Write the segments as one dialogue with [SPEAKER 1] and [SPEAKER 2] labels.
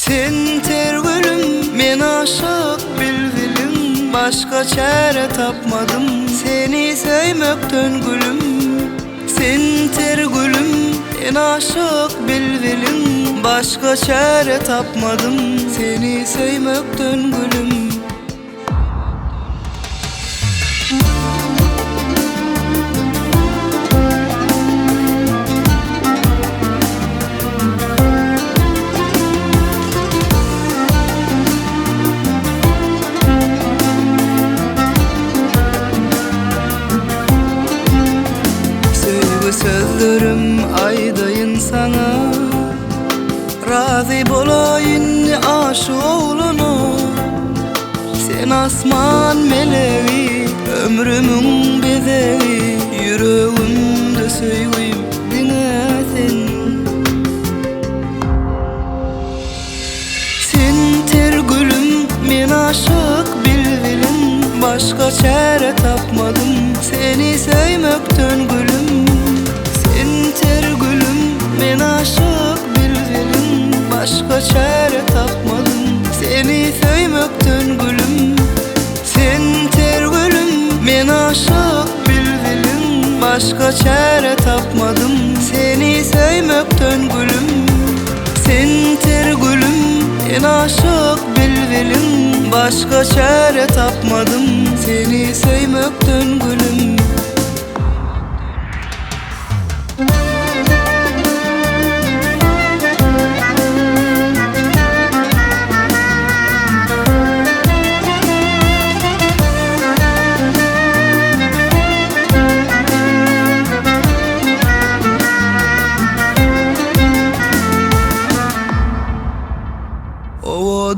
[SPEAKER 1] Sen tergülüm, men aşık bildilim. Başka çare tapmadım seni sevmekten gülüm. Sen tergülüm, men aşık bildilim. Başka çare tapmadım seni sevmekten gülüm. Sözlerim aydayın sana, razı bolayın aşık olana. Sen asman meleği, ömrümün bedeği, yüreğimde söyleyeyim dine sen. Sen tergülüm, men aşık bildilim. Başka çare tapmadım seni sevmekten gülüm. Men aşık bildilim. Başka çare tapmadım seni sevmekten gülüm. Sen tergülüm, men aşık bildilim. Başka çare tapmadım seni sevmekten gülüm. Sen tergülüm, men aşık bildilim. Başka çare tapmadım seni sevmekten gülüm.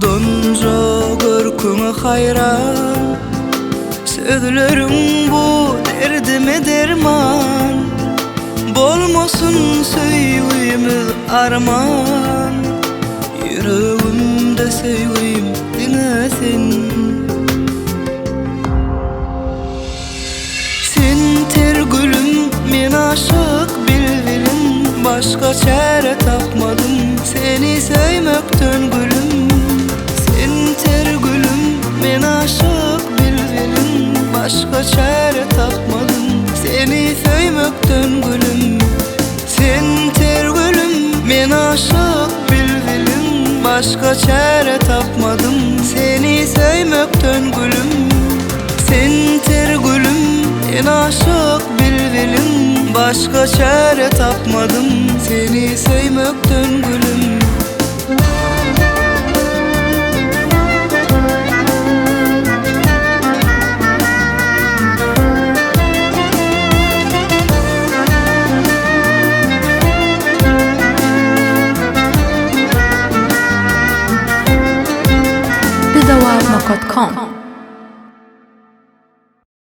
[SPEAKER 1] Donca görküme hayran, sözlerim bu derdime derman. Bolmasın söyleyimiz arman, yüreğimde söyleyeyim dine sen. Sen tergülüm, men aşık bildilim. Başka çare tapmadım seni sevmekten gülüm. Men aşık bildilim. Başka çare tapmadım seni sevmekten gülüm. Sen tergülüm, men aşık bildilim. Başka çare tapmadım seni sevmekten gülüm. Sen tergülüm, men aşık bildilim. Başka çare tapmadım seni sevmekten gülüm.
[SPEAKER 2] Bidawarma.com